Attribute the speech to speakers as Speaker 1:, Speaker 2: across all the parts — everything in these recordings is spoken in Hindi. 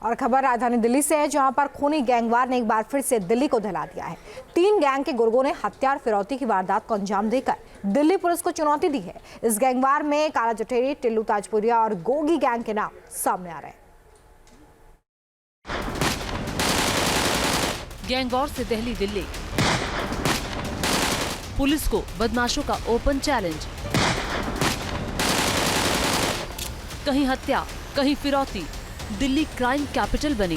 Speaker 1: और खबर राजधानी दिल्ली से है, जहां पर खूनी गैंगवार ने एक बार फिर से दिल्ली को दहला दिया है। 3 गैंग के गुर्गों ने हत्या और फिरौती की वारदात को अंजाम देकर दिल्ली पुलिस को चुनौती दी है। इस गैंगवार में काला जठेरी, टिल्लू ताजपुरिया और गोगी गैंग के नाम सामने आ रहे हैं।
Speaker 2: गैंगवॉर से दहली दिल्ली, पुलिस को बदमाशों का ओपन चैलेंज। कहीं हत्या, कहीं फिरौती, दिल्ली क्राइम कैपिटल बनी।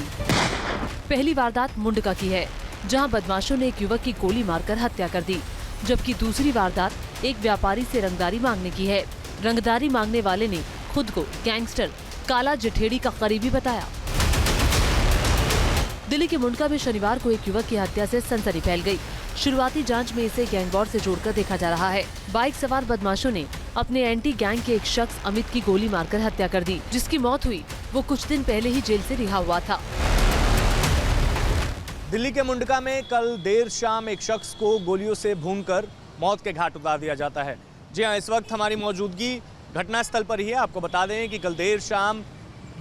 Speaker 2: पहली वारदात मुंडका की है, जहां बदमाशों ने एक युवक की गोली मारकर हत्या कर दी, जबकि दूसरी वारदात एक व्यापारी से रंगदारी मांगने की है। रंगदारी मांगने वाले ने खुद को गैंगस्टर काला जठेड़ी का करीबी बताया। दिल्ली के मुंडका में शनिवार को एक युवक की हत्या से सनसनी फैल गई। शुरुआती जांच में इसे गैंगवॉर से जोड़कर देखा जा रहा है। बाइक सवार बदमाशों ने अपने एंटी गैंग के एक शख्स अमित की गोली मारकर हत्या कर दी, जिसकी मौत हुई। वो कुछ दिन पहले ही जेल से रिहा हुआ था।
Speaker 3: दिल्ली के मुंडका में कल देर शाम एक शख्स को गोलियों से भूनकर मौत के घाट उतार दिया जाता है। जी हाँ, इस वक्त हमारी मौजूदगी घटनास्थल पर ही है। आपको बता दें कि कल देर शाम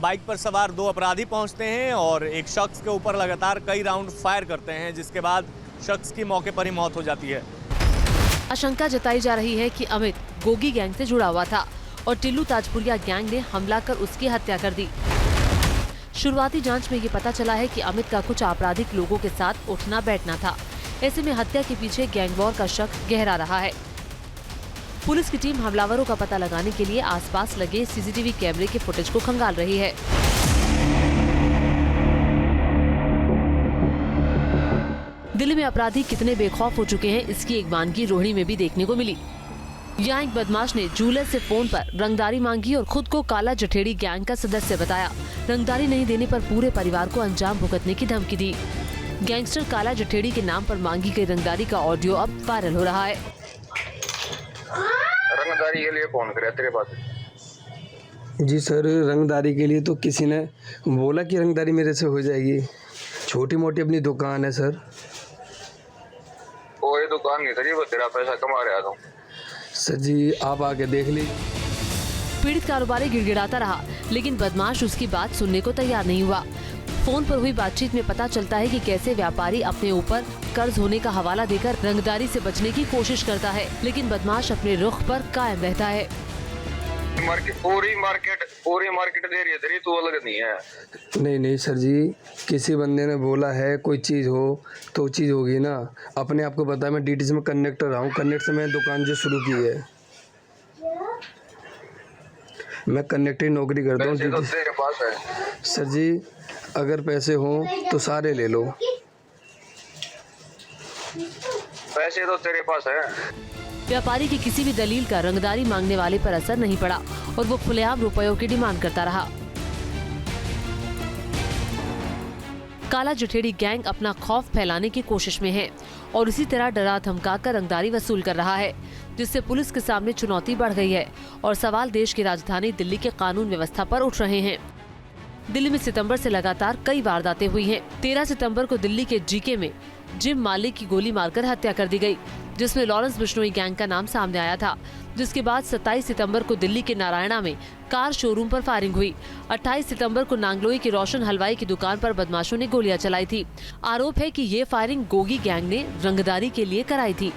Speaker 3: बाइक पर सवार 2 अपराधी पहुंचते हैं और एक शख्स के ऊपर लगातार कई राउंड फायर करते हैं, जिसके बाद शख्स की मौके पर ही मौत हो जाती है।
Speaker 2: आशंका जताई जा रही है कि अमित गोगी गैंग से जुड़ा हुआ था और टिल्लू ताजपुरिया गैंग ने हमला कर उसकी हत्या कर दी। शुरुआती जांच में ये पता चला है कि अमित का कुछ आपराधिक लोगों के साथ उठना बैठना था। ऐसे में हत्या के पीछे गैंगवॉर का शक गहरा रहा है। पुलिस की टीम हमलावरों का पता लगाने के लिए आसपास लगे सीसीटीवी कैमरे के फुटेज को खंगाल रही है। दिल्ली में अपराधी कितने बेखौफ हो चुके हैं, इसकी एक वानगी रोहिणी में भी देखने को मिली। यहाँ एक बदमाश ने जूलर से फोन पर रंगदारी मांगी और खुद को काला जठेड़ी गैंग का सदस्य बताया। रंगदारी नहीं देने पर पूरे परिवार को अंजाम भुगतने की धमकी दी। गैंगस्टर काला जठेड़ी के नाम पर मांगी गई रंगदारी का ऑडियो अब वायरल हो रहा है।
Speaker 4: रंगदारी के लिए फोन करे तेरे पास?
Speaker 5: जी सर, रंगदारी के लिए तो किसी ने बोला कि रंगदारी मेरे से हो जाएगी। छोटी मोटी अपनी दुकान है सर।
Speaker 4: वो ये दुकान नहीं सर, वो तेरा पैसा कमा रहा था।
Speaker 5: सर जी, आप आके देख लीजिए।
Speaker 2: पीड़ित कारोबारी गिड़गिड़ाता रहा, लेकिन बदमाश उसकी बात सुनने को तैयार नहीं हुआ। फोन पर हुई बातचीत में पता चलता है कि कैसे व्यापारी अपने ऊपर कर्ज होने का हवाला देकर रंगदारी से बचने की कोशिश करता है, लेकिन बदमाश अपने रुख पर कायम रहता है।
Speaker 4: पूरी मार्केट दे रही है तेरी, तू अलग नहीं है।
Speaker 5: नहीं सर जी, किसी बंदे ने बोला है कोई चीज़ हो तो चीज़ होगी ना। अपने आप को पता, मैं डीटीसी में कनेक्टर रहा हूँ। कनेक्ट से मैंने दुकान जो शुरू की है, मैं कनेक्टर नौकरी करता हूँ।
Speaker 4: तो तेरे पास है
Speaker 5: सर जी, अगर पैसे हों तो सारे ले लो।
Speaker 4: पैसे तो तेरे पास है।
Speaker 2: व्यापारी की किसी भी दलील का रंगदारी मांगने वाले पर असर नहीं पड़ा और वो खुलेआम रुपयों की डिमांड करता रहा। काला जठेड़ी गैंग अपना खौफ फैलाने की कोशिश में है और इसी तरह डरा धमका कर रंगदारी वसूल कर रहा है, जिससे पुलिस के सामने चुनौती बढ़ गई है और सवाल देश की राजधानी दिल्ली के कानून व्यवस्था पर उठ रहे हैं। दिल्ली में सितंबर से लगातार कई वारदातें हुई हैं। 13 सितंबर को दिल्ली के जीके में जिम मालिक की गोली मारकर हत्या कर दी गई, जिसमें लॉरेंस बिश्नोई गैंग का नाम सामने आया था। जिसके बाद 27 सितंबर को दिल्ली के नारायणा में कार शोरूम पर फायरिंग हुई। 28 सितंबर को नांगलोई की रोशन हलवाई की दुकान पर बदमाशों ने गोलियां चलाई थी। आरोप है कि ये फायरिंग गोगी गैंग ने रंगदारी के लिए कराई थी।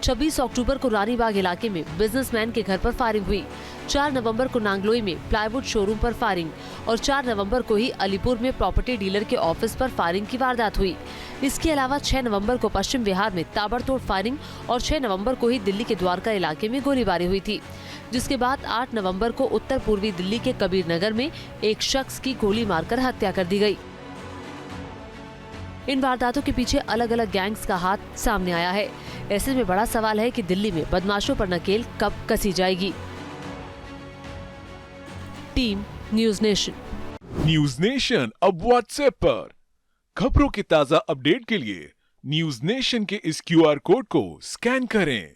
Speaker 2: 26 अक्टूबर को रानीबाग इलाके में बिजनेसमैन के घर पर फायरिंग हुई। 4 नवंबर को नांगलोई में प्लाईवुड शोरूम पर फायरिंग और 4 नवंबर को ही अलीपुर में प्रॉपर्टी डीलर के ऑफिस पर फायरिंग की वारदात हुई। इसके अलावा 6 नवंबर को पश्चिम बिहार में ताबड़तोड़ फायरिंग और 6 नवंबर को ही दिल्ली के द्वारका इलाके में गोलीबारी हुई थी, जिसके बाद 8 नवंबर को उत्तर पूर्वी दिल्ली के कबीर नगर में एक शख्स की गोली मारकर हत्या कर दी गई। इन वारदातों के पीछे अलग अलग गैंग्स का हाथ सामने आया है। ऐसे में बड़ा सवाल है कि दिल्ली में बदमाशों पर नकेल कब कसी जाएगी। Team news nation.
Speaker 6: News nation अब व्हाट्सएप पर खबरों के ताजा अपडेट के लिए न्यूज़ नेशन के इस QR कोड को स्कैन करें।